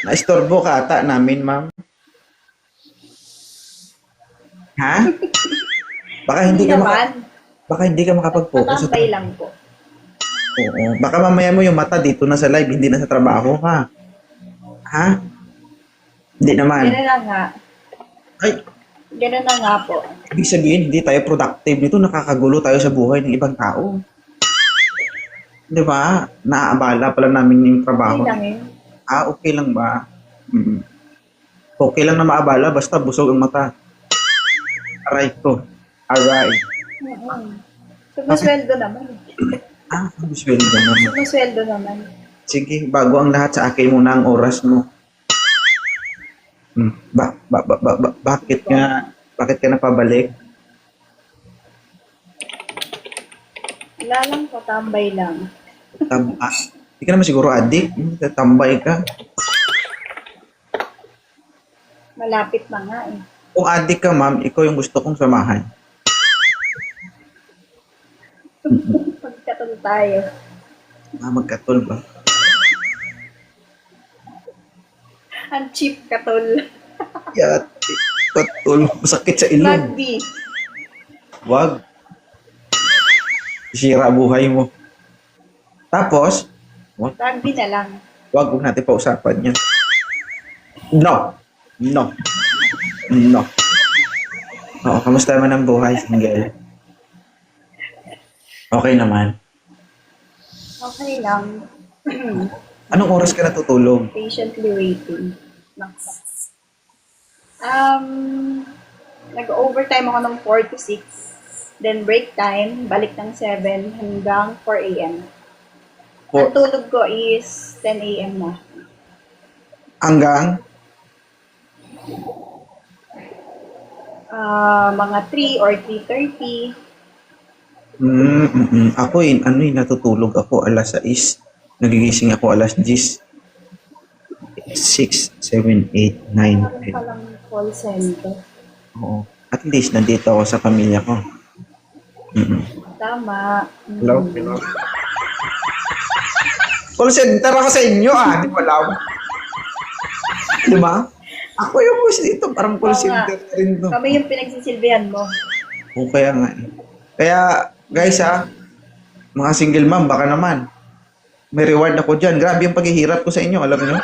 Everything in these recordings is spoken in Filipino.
Naistorbo ka ata namin, ma'am. Ha? Baka Hindi hindi ka naman. baka hindi ka makapag-focus sa Tatambay lang po. Oo. Baka mamaya mo yung mata dito na sa live, hindi na sa trabaho ka. Ha? Hindi naman. Ganun na nga. Ay, Ganun na nga po. ibig sabihin, hindi tayo productive nito, nakakagulo tayo sa buhay ng ibang tao. Di ba? Naaabala pala namin yung Hindi trabaho. lang yun. Okay lang ba? Mm. Okay lang na maabala, basta busog ang mata. Aray ko. Aray. Sumusweldo naman. Sweldo naman. Sumusweldo naman. Sige, bago ang lahat sa akin muna ang oras mo. Bakit ka napabalik? Wala lang po, tambay lang. Hindi ka naman siguro adik. Tambay ka. Malapit na nga eh. Kung adik ka, ma'am, ikaw yung gusto kong samahan. Pagkatol tayo. Magkatol ba? Ang cheap katol. Yat, katol. Masakit sa ilong. Rugby. Wag. Sira buhay mo. Tapos, Rugby na lang. huwag natin pausapan yan. No. No. No. Oo, kamusta naman ang buhay, single? Okay naman. Okay lang. Anong oras ka natutulog? Patiently waiting. Max. Nag-overtime ako ng 4 to 6. Then break time, balik ng 7 hanggang 4 a.m. Ang tulog ko is 10 a.m. na. Hanggang? Mga 3 or 3:30. Ako natutulog ako alas 6. Nagigising ako alas 10. 6, 7, 8, 9, Meron 10. palang call center. Oo. At least nandito ako sa pamilya ko. Tama. Hello? Call center ako sa inyo di ba lang? Di ba? Ako yung boss dito, parang call Oo nga. center na rin to. Kami yung pinagsisilbihan mo. O kaya nga eh. Kaya guys mga single mom, baka naman. May reward ako dyan. Grabe yung paghihirap ko sa inyo, alam nyo?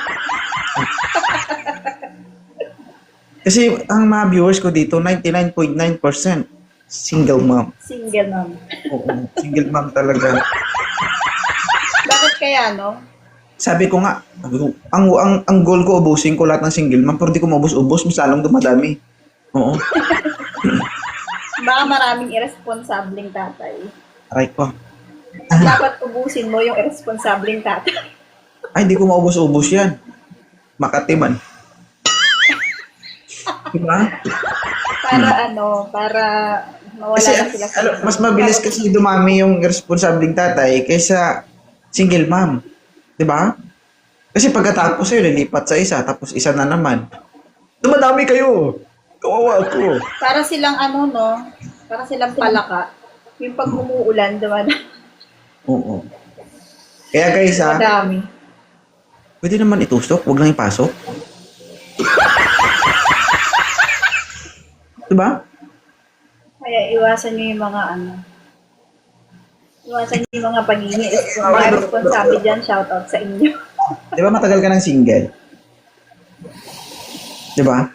Kasi ang mga viewers ko dito, 99.9% single mom. Single mom. Oo, single mom talaga. Bakit kaya, no? Sabi ko, ang goal ko, ubusin ko lahat ng single mom, pero di ko maubos-ubos, mas lalong dumadami. Oo. Baka maraming irresponsableng tatay. Aray ko. Dapat ubusin mo yung irresponsableng tatay. Ay, di ko maubos-ubos yan. Makati man. Diba? Para mawala Kasi, na sila sa mas mabilis kasi dumami yung irresponsableng tatay kaysa single mom. Diba? Kasi pagkatapos sa'yo, lilipat sa isa, tapos isa na naman. Dumadami kayo. Kawawa ako. Para silang para silang palaka. Yung pag umuulan, diba? Oo. Kaya guys, Madami. pwede naman itusok, huwag lang ipasok. Diba? Kaya iwasan nyo yung mga iwasan nyo yung mga paghingi. Kung mga responsable dyan, shoutout sa inyo. Diba matagal ka ng single? Diba?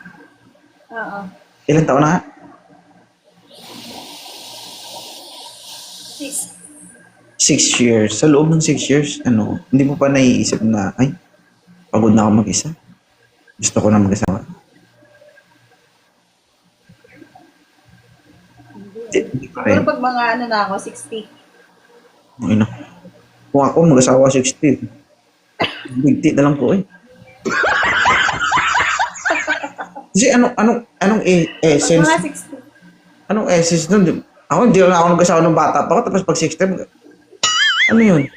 Oo. Ilang taon na? 6. 6 years. Sa loob ng 6 years, hindi mo pa naiisip na, ay, pagod na ako mag-isa. Gusto ko na mag-asawa. Hindi pa rin. Pero pag mga na ako, 60. Kung ako mag-asawa 60, bigti na lang po eh. Kasi anong essence? Mga 60. Anong essence nun? Ako, hindi lang ako nag-asawa ng bata pa ako, tapos pag 60, ano yun?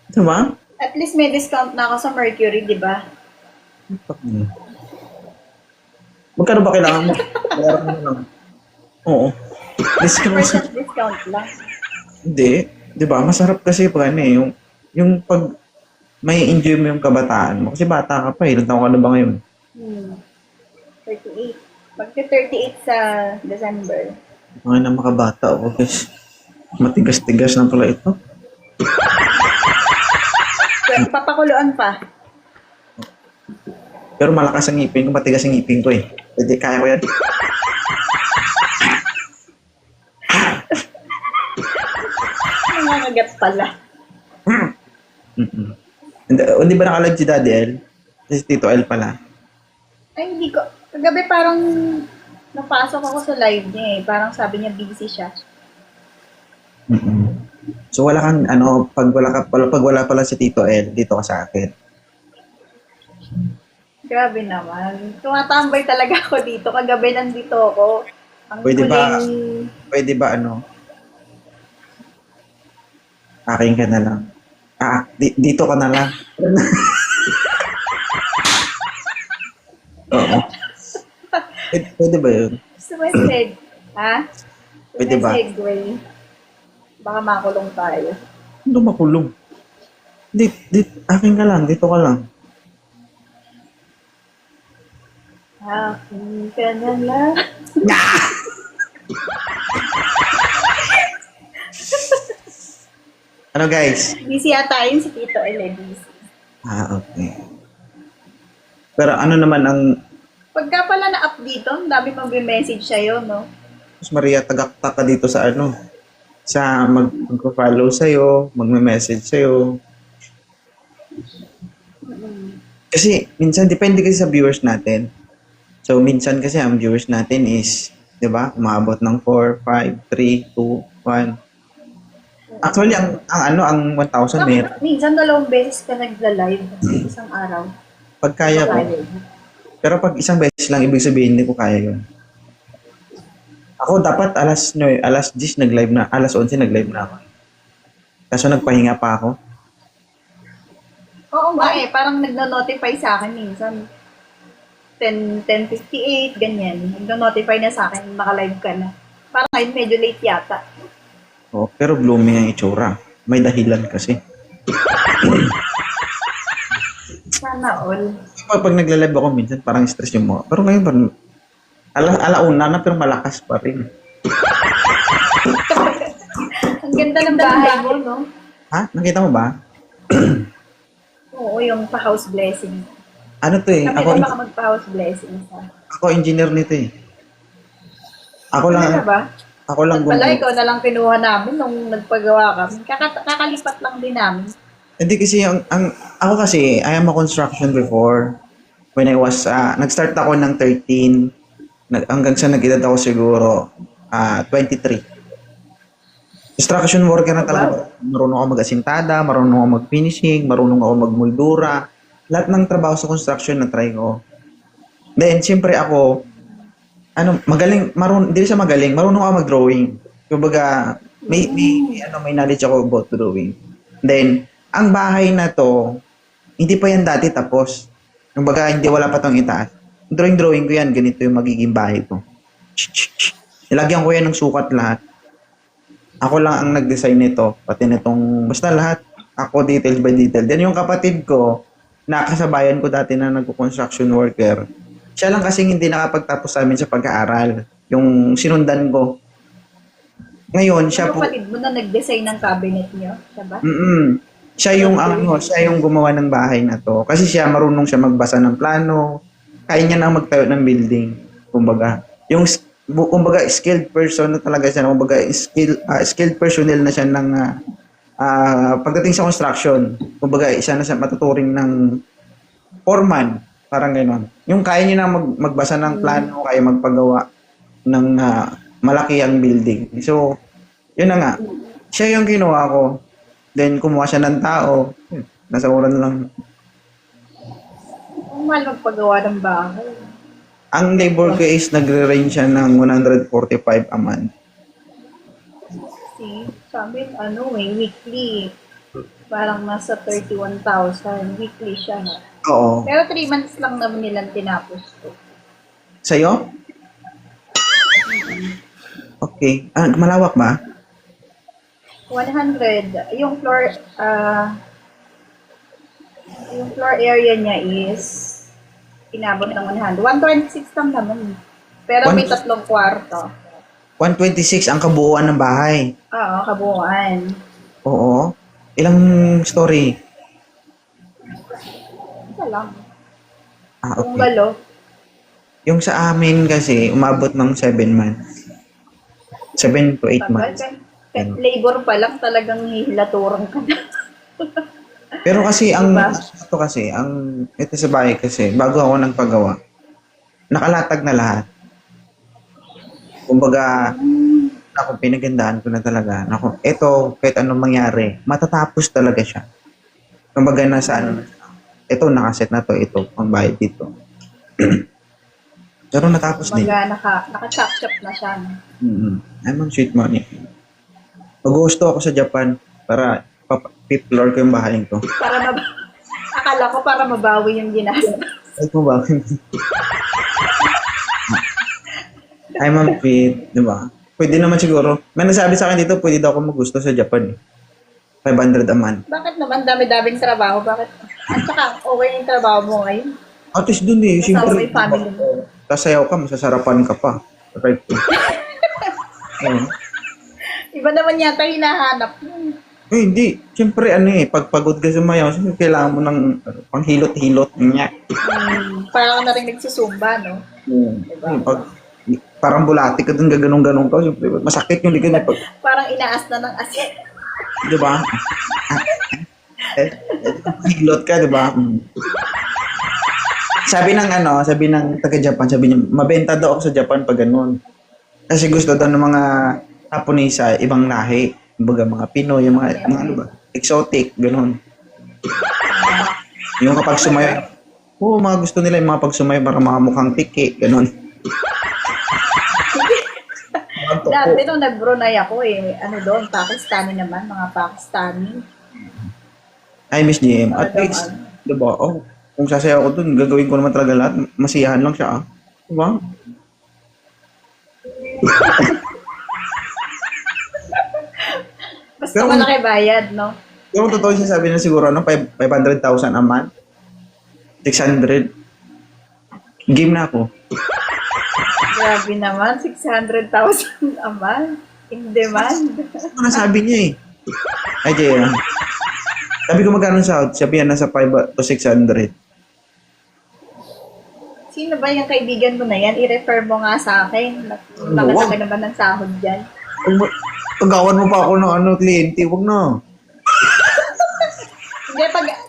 Diba? At least may discount na ako sa Mercury, di ba? Magkano ba kailangan mo? Bayaran mo lang. Oo. Discount. Discount lang. Hindi. Diba? Masarap kasi pag yung pag may enjoy mo yung kabataan mo. Kasi bata ka pa eh. Ilang taon ka na ba ngayon? 38. Magti-38 sa December. Mga na makabata ako guys. Matigas-tigas na pala ito. Papakuluan pa. Pero malakas ang ngipin ko, matigas ang ngipin ko eh. Hindi, kaya ko yan. Nangangagat pala. Mm-mm. Hindi ba nakalag si Daddy L? Si Tito L pala. Ay, hindi ko. Kagabi parang napasok ako sa live niya eh. Parang sabi niya busy siya. Mm-mm. So wala kang pag wala pala si Tito L, dito ka sa akin. Grabe naman. Tumatambay talaga ako dito. Kagabi nandito ako. Ang Pwede ba akin ka na lang. Dito ka na lang. Oo. Pwede ba yun? Gusto mo ha? Pwede ba? Segue. Baka makulong tayo. Ano makulong? Akin ka lang, dito ka lang. Akin ka na lang. Ano guys? Busy yata yun si Tito Busy. Okay. Pero ano naman ang Pagka pala na-up dito, ang dami pang message sa'yo, no? Mas Maria, tagakta ka dito sa sa mag-follow sa'yo, magme-message sa'yo. Kasi minsan, depende kasi sa viewers natin. So, minsan kasi ang viewers natin is, di ba, umabot ng 4, 5, 3, 2, 1. Actually, ang 1,000 meron. Minsan 2 beses ka nagla-live sa isang araw. Pag kaya ko. Pero pag isang beses lang, ibig sabihin, hindi ko kaya yun. Ako dapat alas 10 nag-live na, alas 11 nag-live na ako. Kaso nagpahinga pa ako. Oo nga eh, parang nagno-notify sa akin minsan. 10:58, ganyan. Nagno-notify na sa akin, naka-live ka na. Parang ngayon medyo late yata. Oh, pero blooming ang itsura. May dahilan kasi. Sana all. Pag nagla-live ako minsan, parang stress yung mga. Pero ngayon, parang alauna na pero malakas pa rin. Ang ganda ng bahay mo, no? Ha? Nakita mo ba? Oo, yung pa-house blessing. Ano to eh? Kami na baka magpa-house blessing. Ako engineer nito eh. Ako lang. Ano ba? Ako lang Pala, ikaw na lang kinuha namin nung nagpagawa kami. Kakalipat lang din namin. Hindi kasi ako kasi I am a construction before. When I was nag-start ako ng 13 hanggang sa nag-edad ako siguro 23. Construction worker na talaga. Marunong ako mag-asintada, marunong ako mag-finishing, marunong ako magmoldura. Lahat ng trabaho sa construction na try ko. Then siyempre ako magaling, hindi siya magaling, marunong ako mag-drawing. Kumbaga, may knowledge ako about drawing. Then, ang bahay na to, hindi pa yan dati tapos. Kumbaga, wala pa tong itaas. Drawing ko yan, ganito yung magiging bahay ko. Nilagyan ko yan ng sukat lahat. Ako lang ang nag-design nito, pati nitong, basta lahat, ako details by detail. Then yung kapatid ko, nakasabayan ko dati na nagko-construction worker, siya lang kasing hindi nakapagtapos sa amin sa pag-aaral. Yung sinundan ko. Ngayon, siya po... kapatid mo na nag-design ng cabinet niyo, siya ba? Siya yung gumawa ng bahay na to. Kasi siya, marunong siya magbasa ng plano. Kaya niya na magtayo ng building. Kumbaga, skilled person na talaga siya. Kumbaga, skilled personnel na siya ng pagdating sa construction. Kumbaga, isa na siya matuturing ng foreman. Parang gano'n. Yung kaya niya na magbasa ng plano, kaya magpagawa ng malaki ang building. So, yun na nga. Siya yung kinuha ko. Then, kumuha siya ng tao. Nasa oran lang. Ang mahal magpagawa ng bahay. Ang labor ko is nagre-range siya ng 145 a month. See, sa amin, weekly. Parang nasa 31,000. Weekly siya, no? Oo. Pero 3 months lang naman nilang tinapos ko. Sa'yo? Okay. Malawak ba? 100. Yung floor, Yung floor area niya is inabot ng 100. 126 lang naman. Pero may 3 kwarto. 126 ang kabuuan ng bahay. Oo, kabuuan. Oo. Ilang story? Isa lang. Okay. Bungalow. Yung sa amin kasi, umabot ng 7 months. 7 to 8 months. Labor pa lang talagang hihilaturang ka na. Pero kasi ang Diba? ito kasi, ito sa bahay kasi, bago ako nagpagawa, nakalatag na lahat. Kumbaga, ako pinagandaan ko na talaga. Ako, ito, kahit anong mangyari, matatapos talaga siya. Kumbaga, nasa ano na siya. Ito, nakaset na to, ito, pang bayad dito. Pero natapos din. Naka-chop-chop na siya. No? Ay, ma'am, sweet money. Mag-gusto ako sa Japan para pip-floor ko yung bahay ko. Akala ko para mabawi yung ginastos. Ay, kung bakit? Ay, ma'am, sweet. Diba? Pwede naman siguro. May nagsabi sa akin dito, pwede daw ako mag-gusto sa Japan. 500 a month. Bakit naman dami-daming trabaho? Bakit? At saka, okay yung trabaho mo ngayon. At least dun eh. Kasama mo Siyempre, yung family mo. tasayaw ka, masasarapan ka pa. Right. Iba naman yata hinahanap mo. Eh, hindi. Siyempre, ano eh, pag pagod ka sumayaw, siyempre, kailangan mo ng panghilot-hilot niya. Parang na rin nagsusumba, no? Parang bulati ka dun, gaganong-ganong ka. Siyempre, masakit yung likod niya. Parang inaas na ng asin. Di ba? Hilot ka, di ba? Sabi ng taga-Japan, sabi niya, mabenta daw ako sa Japan pag ganun. Kasi gusto daw ng mga Japonesa, ibang lahi. Kumbaga mga Pinoy, yung mga ano ba, exotic, ganun. Yung kapag sumayo, mga gusto nila yung mga pag sumayo para mga mukhang tiki, ganun. Dati nung nag-Brunei ako ano doon, Pakistani naman, mga Pakistani. Ay, Miss JM, at least, diba, kung sasayaw ko dun, gagawin ko naman talaga lahat, masiyahan lang siya, diba? Basta malaki bayad, no? Yung totoo siya sabi na siguro, 500,000 a month, 600, game na ako. Grabe naman, 600,000 a month in demand. Ano sabi niya eh. Ay, Jaya. Sabi ko magkano sa sabi yan nasa 5 to 600. Sino ba yung kaibigan mo na yan? I-refer mo nga sa akin. Nakataka naman ng sahod dyan. Pagawan mo pa ako ng kliyente, wag na. Hindi,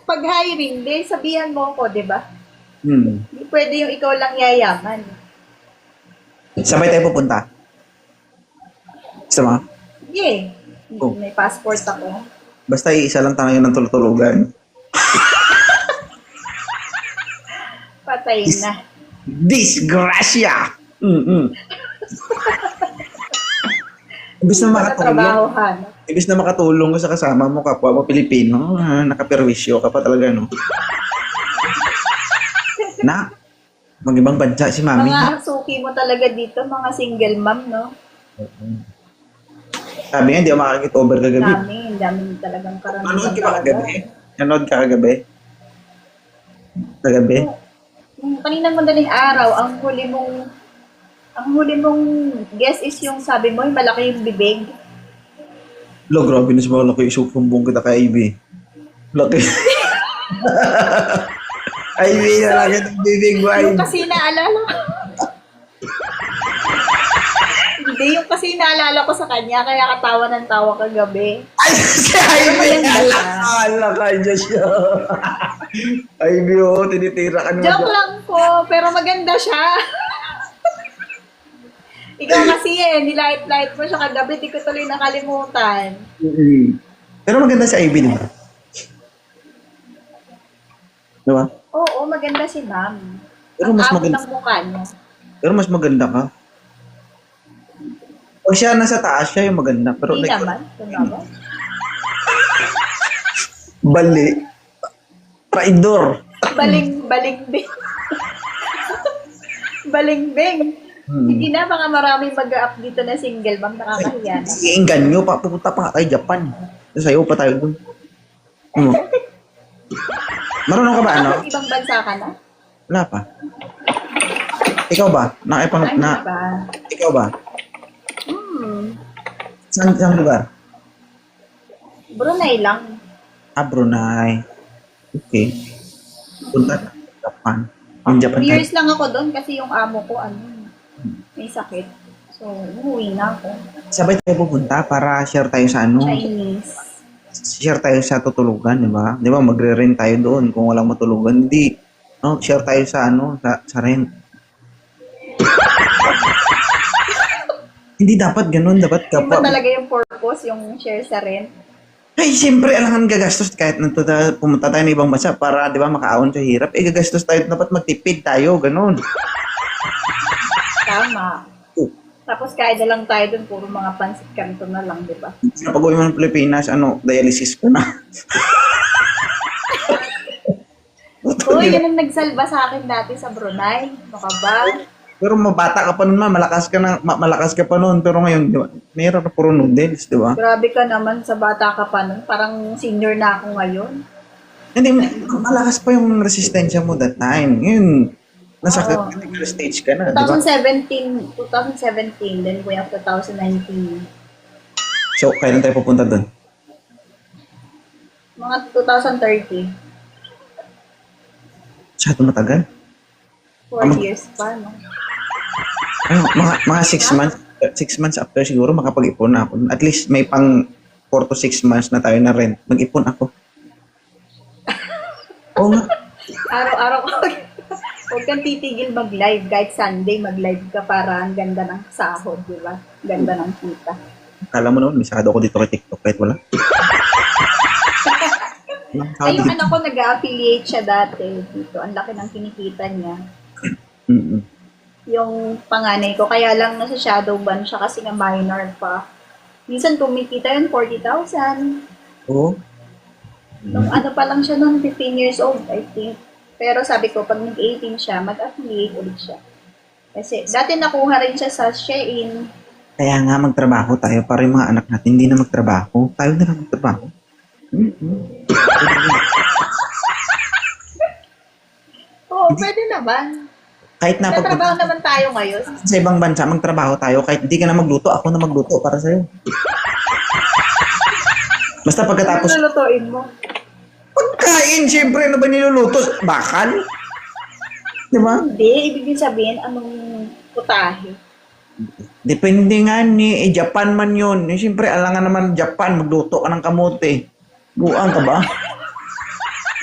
pag hiring, sabihan mo ako, di ba? Hindi pwede yung ikaw lang yayaman. Sabay tayo pupunta. Gusto mo? Yeah. Oh. May passport ako. Basta isa lang tayo ng tulog-tulugan. Patay na. Disgrasya! Ibig na makatulong. Ibig na makatulong ka sa kasama mo, kapwa mo Pilipino, nakaperwisyo ka pa talaga, no? Na, mag-ibang bansa si Mami. Mga suki mo talaga dito, mga single mom, no? Sabi nga, hindi ako makakit-over kagabi. Dami talagang karamihan. Nanood ka ba kagabi? Nanood ka kagabi? Kagabi? Kanina madaling araw, ang huli mong guess is yung sabi mo, yung malaki yung bibig. Lo, grabe na sa mga laki. Isukumbong kita kay Ivy. Laki. Ivy, nalaki ng bibig mo, Yung Ivy. kasi naalala ko. Hindi, yung kasi naalala ko sa kanya, kaya katawa ng tawa kagabi. Ay, si Ivy! Alaka siya. Ivy, tinitira ka naman. Joke lang po, pero maganda siya. Ikaw kasi nilait-light mo siya kagabi, di ko tuloy nakalimutan. Pero maganda si Ivy, di ba? Di ba? Oo, maganda si ma'am. Pero Ang mas abo maganda. ng mukha niya. Pero mas maganda ka. Pag siya nasa taas, siya yung maganda. Pero Hindi naman. Tumama. Bali. Traidor. Balingbing. Balingbing. Hindi na, baka maraming mag-up dito na single ma'am, nakakahiya na. Iinggan nyo pa. Pupunta pa tayo Japan. Sasayaw pa tayo dun. Marunong ka ba ano? Ibang bansa ka na? Wala pa. Ikaw ba? Ano ba? Ikaw ba? Hmm. Saan lugar? Brunei lang. Brunei. Okay. Punta ka. Japan. Yung Japan 2 tayo. years lang ako doon kasi yung amo ko, may sakit. So, umuwi na ako. Sabay tayo pupunta para share tayo sa ano. Chinese. Share tayo sa tutulugan, di ba? Di ba magre-rent tayo doon kung walang matulugan. Hindi. No, share tayo sa ano, sa rent. Hindi dapat ganun, dapat Yun ba kapwa. talaga yung purpose, yung share sa rent? Ay, siyempre, alangan gagastos kahit pumunta tayo ng ibang bansa para, di ba, makaahon sa hirap. Eh, gagastos tayo, dapat magtipid tayo, ganun. Tama. Oh. Tapos kahit na lang tayo dun, puro mga pansit kanto na lang, di ba? Kapag uwi mo ng Pilipinas, dialysis ko na. Uy, yan ang nagsalba sa akin dati sa Brunei. Ano ka ba? Pero mabata ka pa nun, malakas ka pa nun. Pero ngayon, di ba, mayroon na puro noodles, di ba? Grabe ka naman sa bata ka pa nun. Parang senior na ako ngayon. Hindi, malakas pa yung resistensya mo that time. Ngayon, nasa Oo. critical stage ka na, di ba? 2017, then way of 2019. So, kailan tayo pupunta doon? Mga 2030. Masyado matagal. 4 years pa, no? Ano, mga 6 months, 6 months after siguro makapag-ipon na ako. At least may pang 4 to 6 months na tayo na rent. Mag-ipon ako. Oo nga. Araw-araw ko. Huwag kang titigil mag-live. Kahit Sunday, mag-live ka para ang ganda ng sahod, di ba? Ganda ng kita. Kala mo naman, misado ako dito kay TikTok kahit wala. Ay, yung anak ko nag-affiliate siya dati dito. Ang laki ng kinikita niya. Mm-mm. Yung panganay ko. Kaya lang nasa shadow ban siya kasi nga minor pa. Minsan kumikita yun, 40,000. Oo. Nung ano pa lang siya noon, 15 years old, I think. Pero sabi ko, pag nag-18 siya, mag-affiliate ulit siya. Kasi dati nakuha rin siya sa Shein. Kaya nga magtrabaho tayo para yung mga anak natin hindi na magtrabaho. Tayo na lang magtrabaho. Oo, pwede naman. Kahit na Nagtatrabaho naman tayo ngayon. sa ibang bansa, magtrabaho tayo. Kahit hindi ka na magluto, ako na magluto para sa'yo. Basta Ano pagkatapos, lulutuin mo? pagkain, siyempre, ano ba niluluto? Bakal? Di ba? Hindi, ibig sabihin, anong putahe? Depende nga ni, Japan man yun. Siyempre, alangan naman Japan, magluto ka ng kamote. Buang ka ba?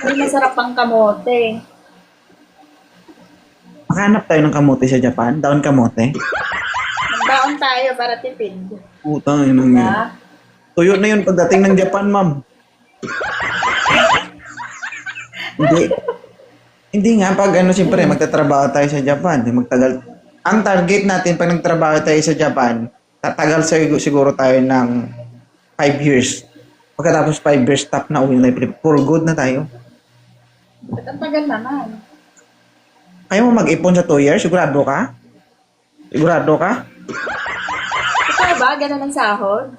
Hindi masarap ang kamote. Makahanap tayo ng kamote sa Japan, daon kamote. Magbaon tayo para tipid. Putang, yun ang yun. Ha? Tuyo na yun pagdating ng Japan, ma'am. Hindi. Hindi nga, pag siyempre, magtatrabaho tayo sa Japan. Magtagal. Ang target natin, pag nagtrabaho tayo sa Japan, tatagal siguro tayo ng 5 years. Pagkatapos 5 years, stop na uwi na tayo. For good na tayo. Ba't ang tagal naman? Kaya mo mag-ipon sa 2 years? Sigurado ka? Sigurado ka? Ikaw ba? Ganun ang sahod?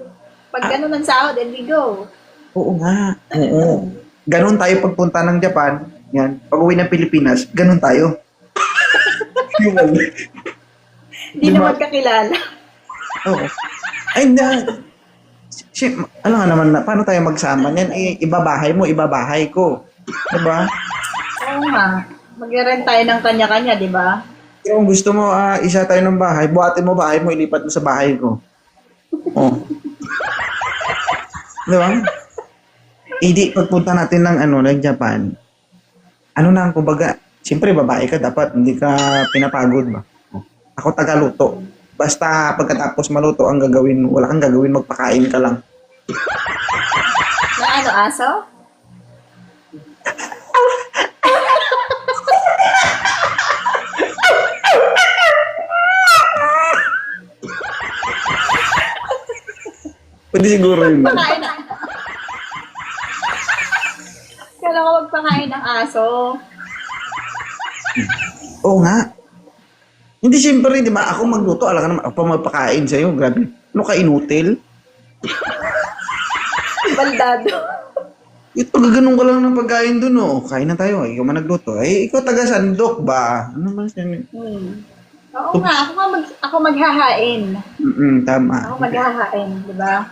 Pag ganun ang sahod, then we go. Oo nga. Oo. Ganon tayo pagpunta ng Japan. Yan. Pag uwi ng Pilipinas, ganon tayo. Hindi na magkakilala. Oo. Ay, ano nga naman, paano tayo magsama niyan? Ibabahay mo, ibabahay ko. Diba? Oo nga. Mag-rent tayo ng kanya-kanya, di ba? Pero kung gusto mo, isa tayo ng bahay, buhatin mo bahay mo, ilipat mo sa bahay ko. Oh. Diba? Hindi, pagpunta natin ng ng Japan, na, kumbaga, siyempre babae ka, dapat hindi ka pinapagod ba? Oh. Ako tagaluto. Basta pagkatapos maluto ang gagawin mo, wala kang gagawin, magpakain ka lang. Na ano, aso? Pwede siguro yun. Pakain na. Kala ko magpakain ng aso. Oo nga. Hindi siyempre, di ba? Ako magluto, alam ka naman, ako pa magpakain sa'yo. Grabe. Ano ka, inutil? Baldado. Ito, gaganong ka lang ng pagkain dun, oh. Kain na tayo. Ikaw man nagluto. Ikaw taga-sandok ba? Ano man siya? Oo nga, ako maghahain. Tama. Ako maghahain, di ba?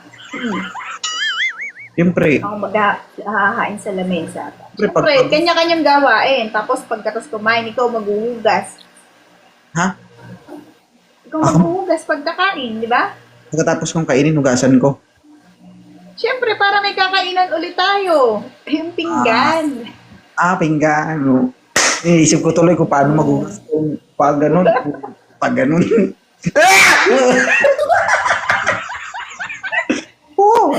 Siyempre. Ako maghahain sa lamesa. Siyempre, Siyempre, kanya-kanyang gawain. Tapos pagkatapos kumain, ikaw maghuhugas. Ha? Ikaw maghuhugas pagkakain, di ba? Pagkatapos kong kainin, hugasan ko. Siyempre, para may kakainan ulit tayo. Yung pinggan. Pinggan. No. Iniisip ko tuloy kung paano maghugas kung pag ganun. Pag ganun. Oh.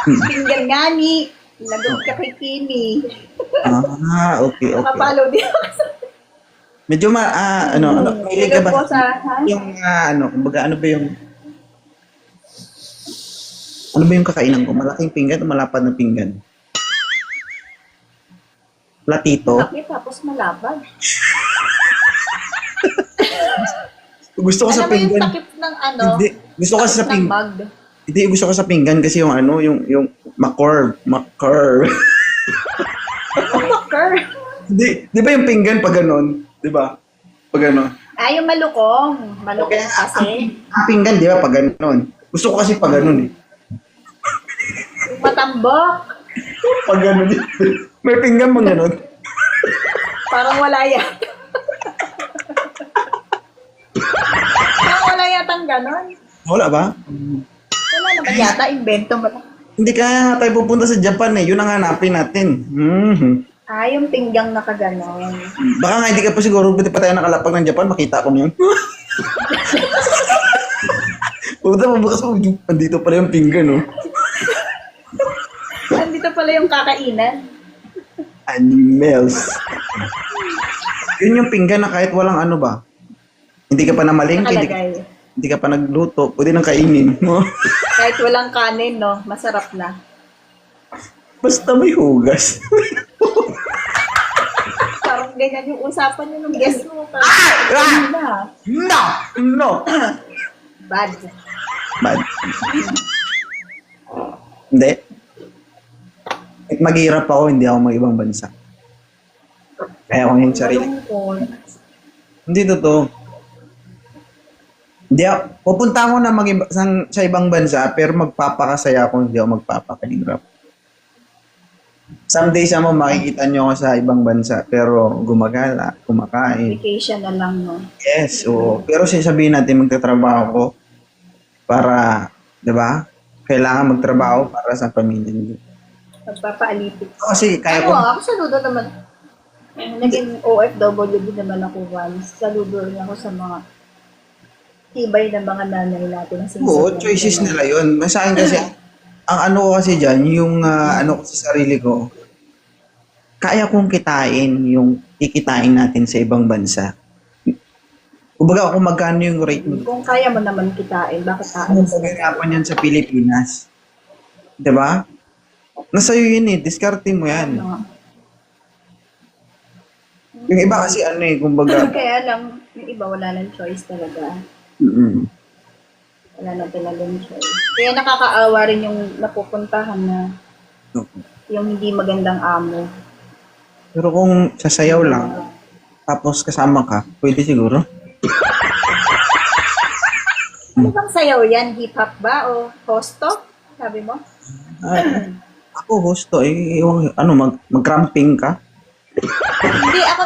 Pinggan nga ni. Lagot ka kay Kimi. Okay. Nakapalo din ako sa... Medyo mahilig ka ba? Lagot po sa... Yung, kumbaga, ano ba yung kakainan ko? Malaking pinggan o malapad na pinggan? Platito? Laki tapos malabag. Gusto ko sa Alam mo yung pinggan. takip ng ano? Hindi. Gusto ko sa takip ng pinggan. mug. Hindi, gusto ko sa pinggan kasi yung yung ma-curve. Maker. Di ba yung pinggan pag ganun? Di ba? Pag ganun. Yung malukong. Malukong kasi. Ang pinggan, di ba, pag ganun? Gusto ko kasi pag ganun eh. Yung matambok. Pag ganun. May pinggan bang ganun? Parang wala yata. Parang wala yatang ganon. Wala ba? Wala naman yata. Invento mo lang. Hindi kaya tayo pupunta sa Japan eh. Yun ang hanapin natin. Yung pinggang nakaganon. Baka nga hindi ka pa siguro, buti pa tayo nakalapag ng Japan, makita ko na yun. Puta, mabukas ko, andito pala yung pinggan, no? Andito pala yung kakainan. Animals. Yun yung pinggan na kahit walang ano ba? Hindi ka pa namalingki, hindi ka pa nagluto, pwede nang kainin mo. Kahit walang kanin, no? Masarap na. Basta may hugas. Parang ganyan yung usapan nyo nung guest mo. No! Bad. Bad. Hindi. Kahit maghihirap ako, hindi ako mag-ibang bansa. Kaya ko yung sarili. Malungkot. Hindi totoo. Hindi ako, pupunta ako na sa ibang bansa, pero magpapakasaya ako, hindi ako magpapakahirap. Someday sa mo makikita nyo ako sa ibang bansa, pero gumagala, kumakain. Vacation na lang, no? Yes, oo. Pero sasabihin natin magtatrabaho ko para, di ba? Kailangan magtrabaho para sa pamilya niyo. Magpapaalipit. Kasi kaya ko, Ako saludo naman. Naging OFW din naman ako once. Saludo rin ako sa mga tibay na mga nanay natin. oo, choices nila yun. Sa akin kasi, ang ano ko kasi dyan, yung ano ko sa sarili ko, kaya kong kitain yung kikitain natin sa ibang bansa. Kumbaga kung magkano yung rate mo. Kung kaya mo naman kitain, bakit Ano aalis? paghirapan yan sa Pilipinas? Diba? Nasa iyo yun eh, diskarte mo yan. Ano? Yung iba kasi ano eh, kumbaga, Kaya lang, yung iba wala nang choice talaga. Wala na talagang choice. Kaya nakakaawa rin yung napupuntahan na yung hindi magandang amo. Pero kung sasayaw lang, tapos kasama ka, pwede siguro. Ano bang sayaw yan? Hip-hop ba? O hosto? Sabi mo? Ako hosto, mag-cramping ka? Hindi, ako...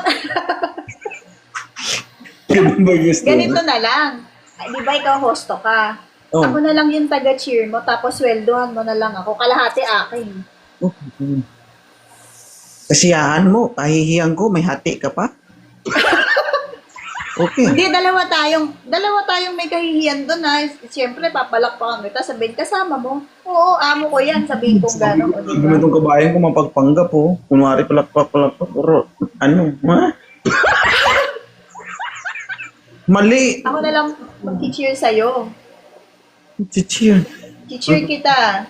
Ganun ba gusto mo? Ganito na lang. Ay, di ba ikaw hosto ka? Oh. Ako na lang yung taga-cheer mo, tapos sweldohan mo na lang ako. Kalahati akin. Kasiyahan mo, kahihiyan ko, may hati ka pa. Okay. Hindi, dalawa tayong may kahihiyan doon ha. Siyempre, papalakpakan kita, sabihin kasama mo. Oo, amo ko yan, sabihin kong gano'n. O, Ano itong kabayan ko mapagpanggap po. Kunwari palakpak. Pero ano? Ha? Mali. Ako na lang mag-cheer sa'yo. Cheer. Cheer kita.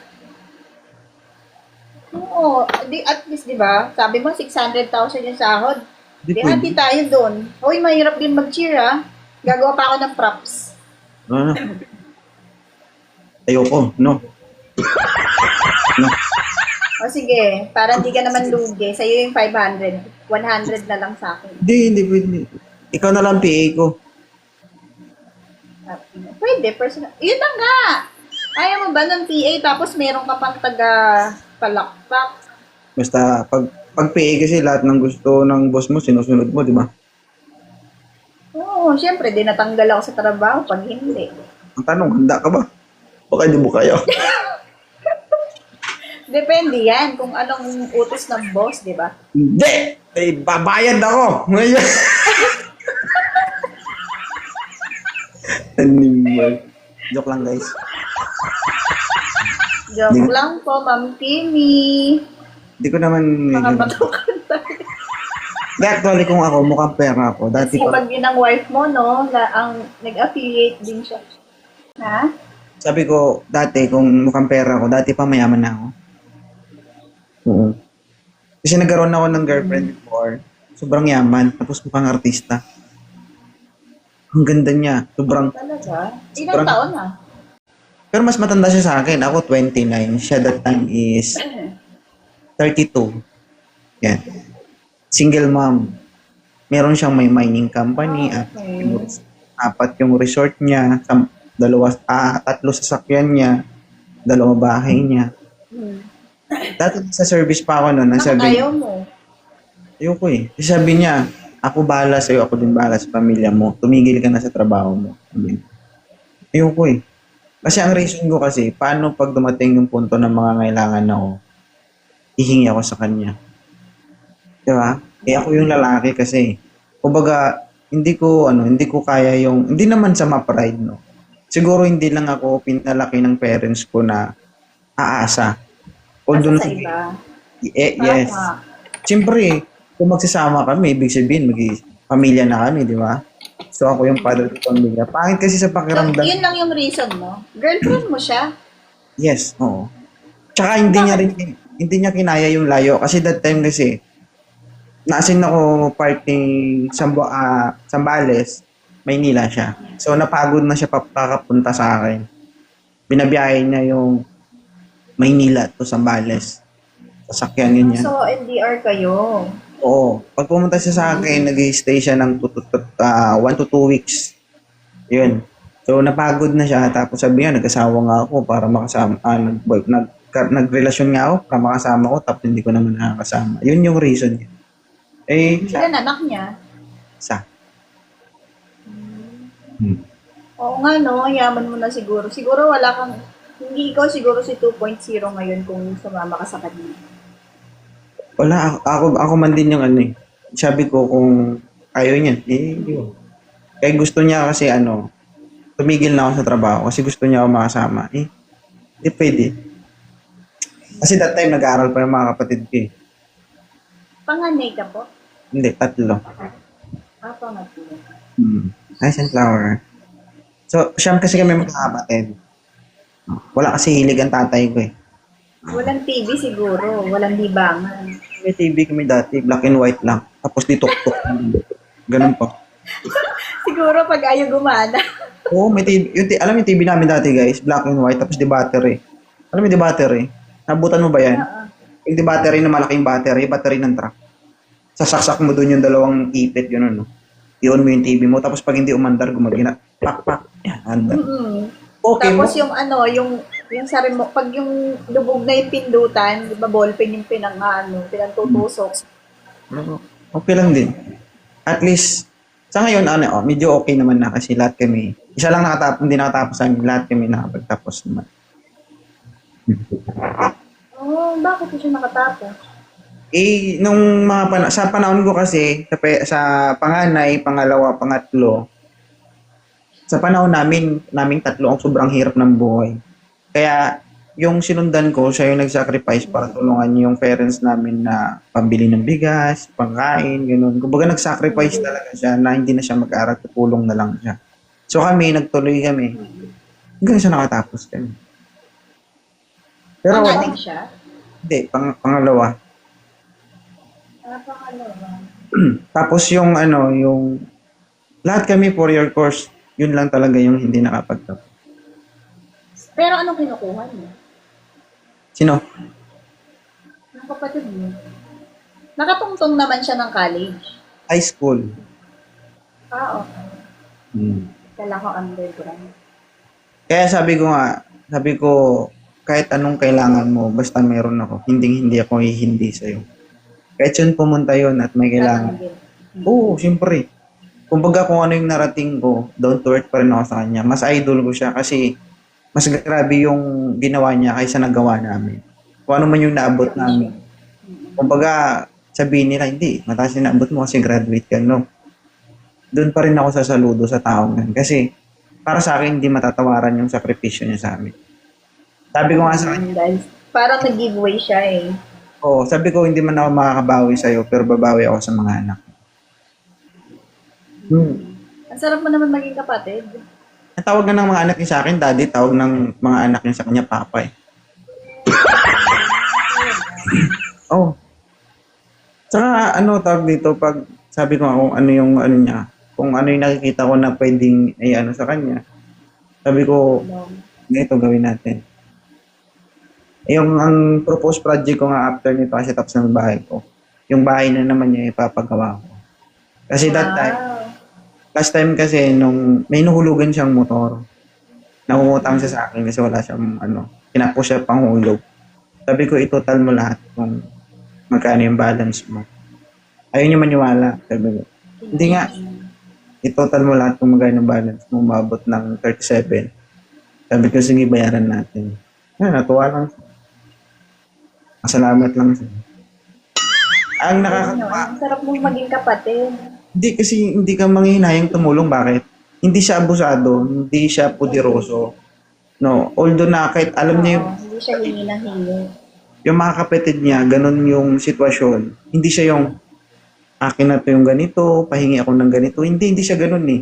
Oo, at least, di ba? Sabi mo, 600,000 yung sahod. Di hati tayo doon. Uy, mahirap din mag-cheer ha. Gagawa pa ako ng props. Ayoko, no. No? O sige, para hindi ka naman lugi. Sa'yo yung 500. 100 na lang sa akin. Hindi pwede. Ikaw na lang PA ko. Pwede, personal. Yun na nga! Ayaw mo ba ng PA tapos meron ka pang taga palakpak? Basta, pag PA kasi lahat ng gusto ng boss mo, sinusunod mo, di ba? Oo, syempre, di natanggal ako sa trabaho pag hindi. Ang tanong, handa ka ba? Baka hindi mo kayo. Depende yan kung anong utos ng boss, di ba? Hindi! Eh, babayad ako! Ngayon. Animal. Joke lang, guys. Joke lang po, Ma'am Timmy. Hindi ko naman... Mga batukan tayo. Hindi, actually, kung ako, mukhang pera ako. Dati Kasi pa, pag yun ang wife mo, no, na ang nag-affiliate din siya. Ha? sabi ko, dati, kung mukhang pera ako, dati pa mayaman na ako. Oo. Kasi nagkaroon ako ng girlfriend before. Sobrang yaman. Tapos mukhang artista. Ang ganda niya. Sobrang... Talaga? Ilang Sobrang- taon na? Pero mas matanda siya sa akin. Ako 29. Siya that time is 32. Yan. Single mom. Meron siyang may mining company. At Okay. apat yung resort niya. Tatlo sasakyan niya. 2 bahay niya. Hmm. Dati sa service pa ako noon. Bakit Nasabi, ayaw mo? ayoko eh. Kasi sabi niya, ako bahala sa'yo, ako din bahala sa pamilya mo. Tumigil ka na sa trabaho mo. Sabi niya. Ayoko eh. Kasi ang reason ko kasi, paano pag dumating yung punto ng mga kailangan ako, hihingi ako sa kanya. Di ba? Eh ako yung lalaki kasi. Kumbaga, hindi ko kaya yung, hindi naman sa ma-pride, no. Siguro hindi lang ako pinalaki ng parents ko na aasa. Although, Asa sa iba? yes. Tama. Siyempre, kung magsasama kami, ibig sabihin, pamilya na kami, di ba? So, ako yung father ng pamilya. Pangit kasi sa So, pakiramdam. yun lang yung reason mo? Girlfriend mo siya? Yes, oo. Tsaka hindi niya kinaya yung layo. Kasi that time kasi, naasin ako parting Sambales, Maynila siya. So, napagod na siya papakapunta sa akin. Binabiyahe niya yung Maynila to Sambales. Sasakyan yun niya. So, NDR kayo. Oo. Pag pumunta siya sa akin, nag-stay siya ng 1 to 2 weeks. Yun. So, napagod na siya. Tapos sabi niya, nag-asawa nga ako para makasama. Nagrelasyon nga ako para makasama ko. Tapos hindi ko naman nakakasama. Yun yung reason niya. Eh, Ilan anak niya? sa. Oo nga no, yaman mo na siguro. Siguro wala kang, hindi ikaw siguro si 2.0 ngayon kung sumama ka sa kanya. Wala, ako man din yung ano eh. Sabi ko kung ayaw niya, eh, yun. Kaya gusto niya kasi tumigil na ako sa trabaho kasi gusto niya ako makasama. Eh, hindi pwede. Kasi that time nag-aaral pa yung mga kapatid ko eh. Panganay ka po? Hindi, 3. Pangatlo. Hi, sunflower. So, siyam kasi kami magkakapatid. Wala kasi hilig ang tatay ko eh. Walang TV siguro, walang libangan. May TV kami dati, black and white lang. Tapos ditok-tok. Ganun pa. Siguro pag ayaw gumana. Oo, may TV. Alam mo yung TV namin dati guys, black and white, tapos di battery. Alam mo yung di battery? Nabutan mo ba yan? Yung di battery na malaking battery ng truck. Sasaksak mo dun yung 2 ipit, yun ano. I-on mo yung TV mo, tapos pag hindi umandar, gumagina. Pak. Yan, andar. Okay mo. Tapos yung yung sa remote, pag yung lubog na yung pindutan, di ba ballpen yung pinagtutusok. Okay lang din. At least, sa ngayon, medyo okay naman na kasi lahat kami, isa lang hindi nakatapos sa amin, lahat kami nakapagtapos naman. Oh, bakit ko siya nakatapos? Eh, sa panahon ko kasi, sa panganay, pangalawa, pangatlo, sa panahon naming 3 ang sobrang hirap ng buhay. Kaya, yung sinundan ko, siya yung nag-sacrifice para tulungan yung parents namin na pambili ng bigas, pangkain, gano'n. Kumbaga nag-sacrifice talaga siya na hindi na siya mag-aral, tutulong na lang siya. So nagtuloy kami. Hanggang siya nakatapos kami. Pero Panganay siya? hindi, pangalawa. Pangalawa. Tapos yung lahat kami 4-year course, yun lang talaga yung hindi nakapagtapos. Pero anong kinukuha niya? Sino? Yung kapatid mo. Nakatungtong naman siya ng college. High school. Okay. Hmm. Kala ko underground. Kaya sabi ko, kahit anong kailangan mo, basta meron ako, hindi ako hindi sa'yo. Kahit yun pumunta yun at may kailangan. Tatanggil. Oo, siyempre. Kumbaga kung ano yung narating ko, down to earth pa rin ako sa kanya. Mas idol ko siya kasi mas grabe yung ginawa niya kaysa nagawa namin. Kung ano man yung naabot namin. Kumbaga, sabihin nila, hindi, mataas yung naabot mo kasi graduate ka, no? Doon pa rin ako sasaludo sa taong yan. Kasi, para sa akin, hindi matatawaran yung sakripisyo niya sa amin. Sabi ko nga sa kanya, Guys, parang nag-giveaway siya eh. sabi ko, hindi man ako makakabawi sa'yo, pero babawi ako sa mga anak. Ang sarap mo naman maging kapatid. Ang tawag na ng mga anak niya sa akin, daddy, tawag ng mga anak niya sa kanya, papa eh. Oh. Saka tawag dito, pag sabi ko nga kung ano yung ano niya, kung ano yung nakikita ko na pwedeng sa kanya, sabi ko, ganito gawin natin. Ang proposed project ko nga after nito kasi tapos ng bahay ko, yung bahay na naman niya ipapagawa ko. Kasi last time kasi nung may nuhulugan siyang motor, nangungutang siya sa akin kasi wala siyang kinapos siya panghulog. Sabi ko, itotal mo lahat kung magkano yung balance mo. Ayaw niya maniwala. Sabi ko, hindi nga. Itotal mo lahat kung magkano yung balance mo, mabot ng 37. Sabi ko, sige, bayaran natin. Natuwa lang siya. Masalamat lang siya. Ang nakakatawa. Ang sarap mong maging kapatid. Hindi kasi hindi ka manghihinayang tumulong. Bakit? Hindi siya abusado, hindi siya pudiroso. No, although na kahit alam niya Hindi siya hingi ng hingi. yung mga kapatid niya, ganun yung sitwasyon. Hindi siya yung akin na to yung ganito, pahingi ako ng ganito. Hindi siya ganun eh.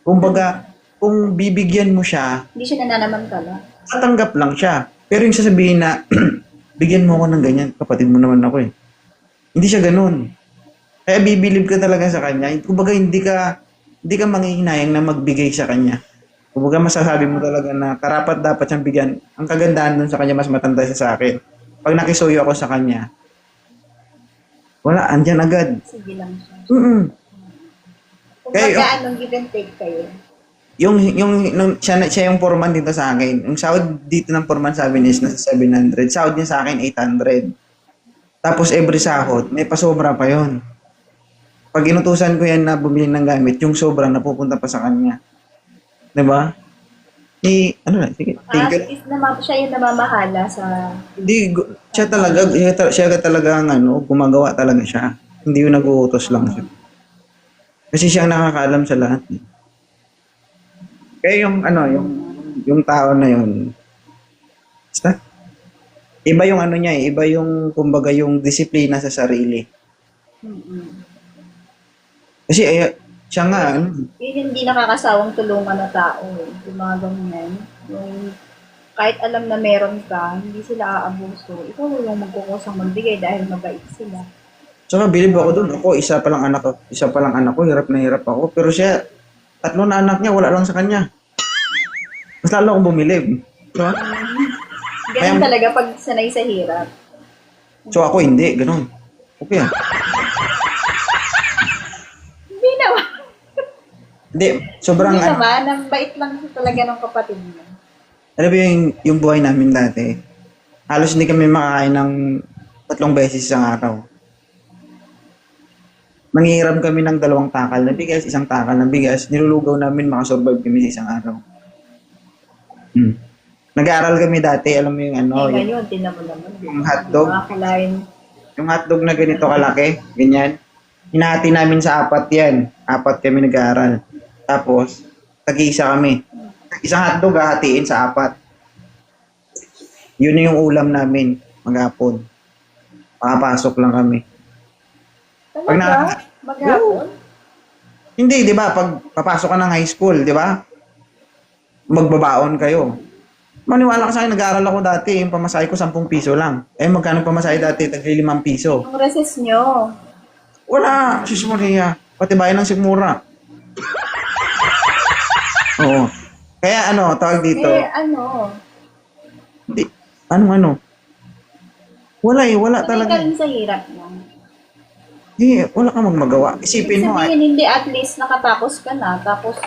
Kumbaga, kung bibigyan mo siya, Hindi siya nananamantala. tatanggap lang siya. Pero yung sasabihin na, bigyan mo ako ng ganyan, kapatid mo naman ako eh. Hindi siya ganun. Kaya bibilib ka talaga sa kanya. Kumbaga, hindi ka manghihinayang na magbigay sa kanya. Kumbaga, masasabi mo talaga na karapat dapat siyang bigyan. Ang kagandahan dun sa kanya, mas matanda siya sa akin. Pag nakisuyo ako sa kanya, wala, andyan agad. Sige lang siya. Kung Kaya- magkaanong give and take kayo. Siya yung foreman dito sa akin. Yung sahod dito ng foreman sa amin is nasa 700. Sahod niya sa akin 800. Tapos every sahod, may pasobra pa yon. Pag inutusan ko yan na bumili ng gamit, yung sobra napupunta pa sa kanya. Diba? Sige, thank you. Is siya yung namamahala sa... Hindi, siya talaga gumagawa talaga siya. Hindi yung nag-uutos lang siya. Kasi siya ang nakakaalam sa lahat. Kaya yung tao na yun, basta, iba yung niya eh, iba yung, kumbaga, yung disiplina sa sarili. Kasi, siya nga, Yun hindi nakakasawang tulungan na tao. Yung mga ganyan. Yung kahit alam na meron ka, hindi sila aabuso. Ikaw yung magkukusang magbigay dahil mabait sila. saka bilib ako dun. Ako, isa pa lang anak ko, hirap na hirap ako. Pero siya, 3 na anak niya, wala lang sa kanya. Mas lalo akong bumilib. Diba? Ganun talaga pag sanay sa hirap. So ako hindi, ganun. Okay ah. Hindi naman. Hindi, sobrang Hindi naman. Ang bait lang talaga ng kapatid mo. alam mo yung buhay namin dati, halos hindi kami makakain ng 3 beses isang araw. Manghihiram kami ng 2 takal na bigas, 1 takal na bigas, nilulugaw namin makasurvive kami sa isang araw. Nag-aaral kami dati, alam mo yung Ngayon, tinan mo naman. yung hotdog. Makakalain. Yung hotdog na ganito kalaki, ganyan. Hinati namin sa 4 yan. 4 kami nag-aaral. Tapos, tag-iisa kami. Isang hotdog hahatiin sa 4. Yun na yung ulam namin, maghapon. Makapasok lang kami. Talaga? Maghapon? Hindi, di ba? Pag papasok ka ng high school, di ba? Magbabaon kayo. Maniwala ka sa akin, nag-aaral ako dati, yung pamasahe ko 10 piso lang. Magkano pamasahe dati? Tagli 5 piso. Yung recess nyo. Wala, sis Maria. Pati bayan ng Sigmura. Oo. Kaya tawag dito. Eh, Hindi. Ano? Wala eh, wala Sanay ka talaga. rin sa hirap lang. Wala ka magmagawa. Isipin mo, Sabihin, hindi at least nakatapos ka na, tapos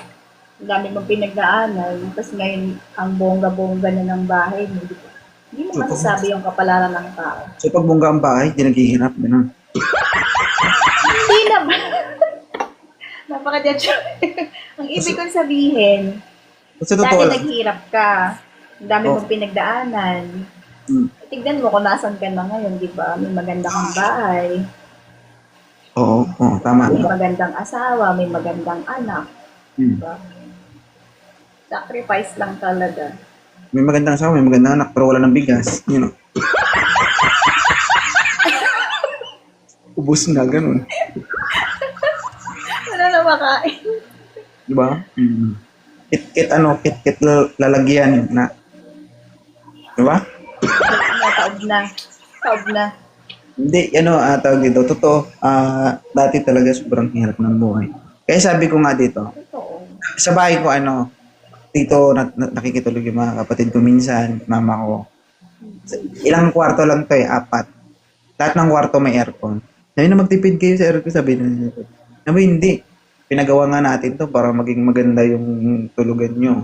ang dami mong pinagdaanan, tapos ngayon ang bongga-bongga na ng bahay mo. Hindi mo masasabi yung kapalaran ng tao. so pag bungga ang bahay, di naghihirap, gano'n. Hindi naman. Napaka-judge. Ang ibig kong sabihin, Kasi totoo dati lang. naghirap ka, ang dami Oh. mong pinagdaanan. Hmm. Tignan mo kung nasan ka na ngayon, di ba? May maganda kang bahay, Oo, tama. may magandang asawa, may magandang anak, di Hmm. ba? Sacrifice lang talaga. May magandang asawa, may magandang anak, pero wala ng bigas. You know. Ubus na, ganun. Wala na makain. Di ba? Mm. Kit lalagyan na. Di ba? Taob na. Taob na. Hindi, tawag dito. Totoo, dati talaga sobrang hirap ng buhay. Kaya sabi ko nga dito, Totoo. sa bahay ko, dito nakikitulog yung mga kapatid ko minsan, mama ko. Ilang kwarto lang to 4. Lahat ng kwarto may aircon. Sabi na magtipid kayo sa aircon, sabi na. Sabi hindi. Pinagawa nga natin to para maging maganda yung tulugan nyo.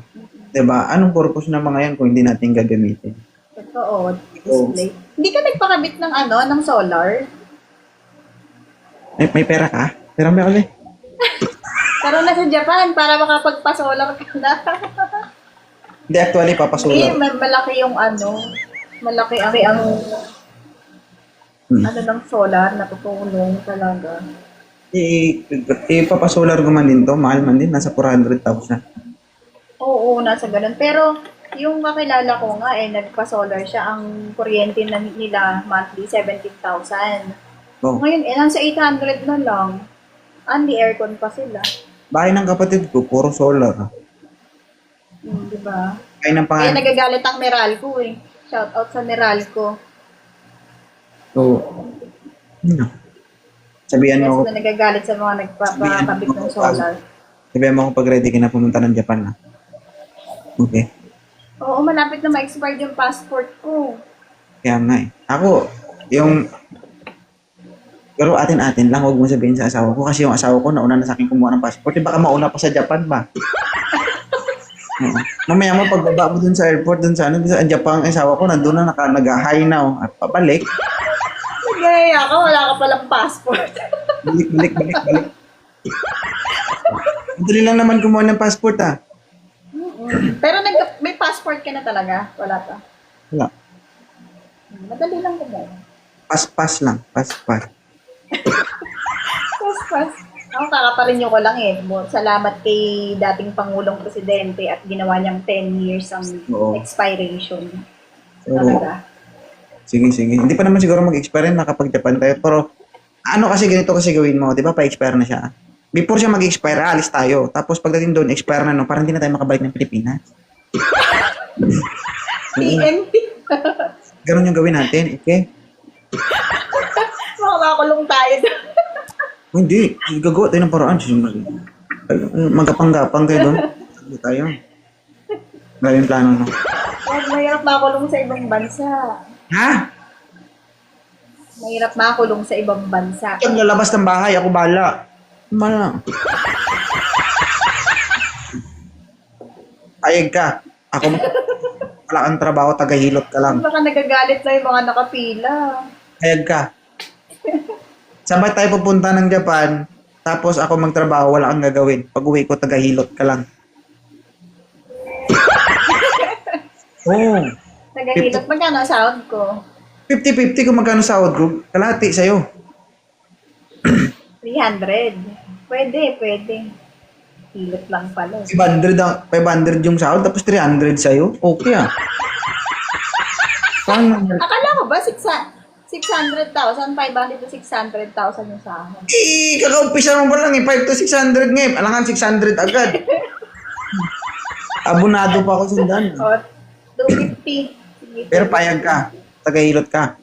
Diba? Anong purpose ng mga yan kung hindi natin gagamitin? Totoo. Display. Hindi ka nagpakabit ng ng solar? May pera ka? Pera mo kami? Pero nasa Japan para makapagpa-solar ka na. Hindi, actually, papasulat. Malaki yung malaki ang ng solar na tutulong talaga. Ipapasular ko man din to. Mahal man din. Nasa 400,000. Oo, nasa ganun. Pero yung kakilala ko nga nagpa-solar siya. Ang kuryente na nila monthly 17,000. Oh. Ngayon nasa 800 na lang. Only aircon pa sila. Bahay ng kapatid ko, puro solar. Di ba? Kaya ng Kaya pangalan. nagagalit ang Meralco eh. Shout out sa Meralco. So, sabihan Kaya mo ako, sila nagagalit sa mga nagpapakabit ng solar. sabihan mo ako pag ready ka na pumunta ng Japan na. Okay. Oo, malapit na ma-expired yung passport ko. Kaya nga eh. Ako, pero atin-atin lang, huwag mo sabihin sa asawa ko kasi yung asawa ko nauna na sa akin kumuha ng passport. Baka mauna pa sa Japan ba? Oo. Mamaya mo pagbaba mo dun sa airport, dun sa sa Japan, ang asawa ko nandun na nag-high na at papalik. Nagaya ka, wala ka palang passport. Balik. Madali lang naman kumuha ng passport Pero may passport ka na talaga? Wala pa. Wala. Madali lang kumuha. Pas lang. Pas. Pas. Ako kakaparin ko lang Salamat kay dating Pangulong Presidente at ginawa niyang 10 years ang Oo. expiration. So, Talaga. sige. Hindi pa naman siguro mag-expire nakapag-Japan tayo. Pero kasi ganito kasi gawin mo, di ba pa-expire na siya? Before siya mag-expire, alis tayo. Tapos pagdating doon, expire na parang hindi na tayo makabalik ng Pilipinas. TNT. Ganun yung gawin natin, okay? Makakulong tayo doon. Hindi, gagawa tayo ng paraan. Magkapang-gapang kayo doon. Sabi tayo. Gawin yung plano, no? Huwag mahirap makulong sa ibang bansa. Ha? Mahirap makulong sa ibang bansa. Ang lalabas ng bahay, ako bala. Mala. Ayag ka. Ako, wala kang trabaho, tagahilot ka lang. Baka nagagalit na yung mga nakapila. Ayag ka. Saan ba tayo pupunta ng Japan? Tapos ako magtrabaho, wala kang gagawin. Pag uwi ko, tagahilot ka lang. Oo. Nagahilot. Magkano ang sahod ko? 50-50 kung magkano sahod ko. Kalahati sa'yo. 300. Pwede. Hilot lang pala. 500 yung sahod, tapos 300 sa'yo. Okay Paano? Akala ko ba 600,000, 500 to 600,000 yung sahod. Kakaumpisa mo pa lang 5 to 600 ngayon. Alangan 600 agad. Abonado pa ako sundan. O, 250. Sige, Pero payag ka. Tagahilot ka.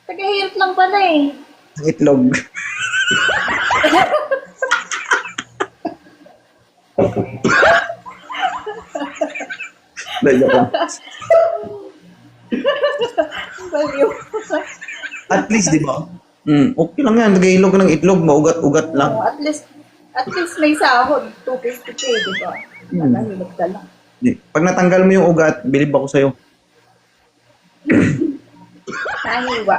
Tagahilot lang pala Ang itlog. Joke lang. value. At least, di ba? Okay lang yan. Nag-iilog ka ng itlog, maugat-ugat lang. Oh, at least may sahod, 250K, di ba? Nakahilog ka lang. Pag natanggal mo yung ugat, bilib ako sa'yo. Nahiwa.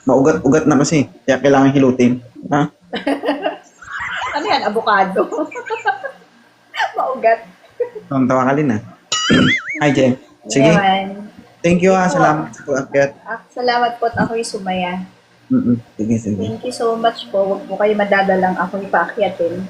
Maugat-ugat na kasi. Kaya kailangan hilutin. Ha? Ano yan? Avocado. Maugat. Tawa ka din, ha? Hi, Jem. Sige. Yaman. Thank you, ha. Sige po. Salamat sa pag-akyat. Salamat po at ako'y sumaya. Sige, sige. Thank you so much po. Huwag po kayo madadalang ako'y paakyatin.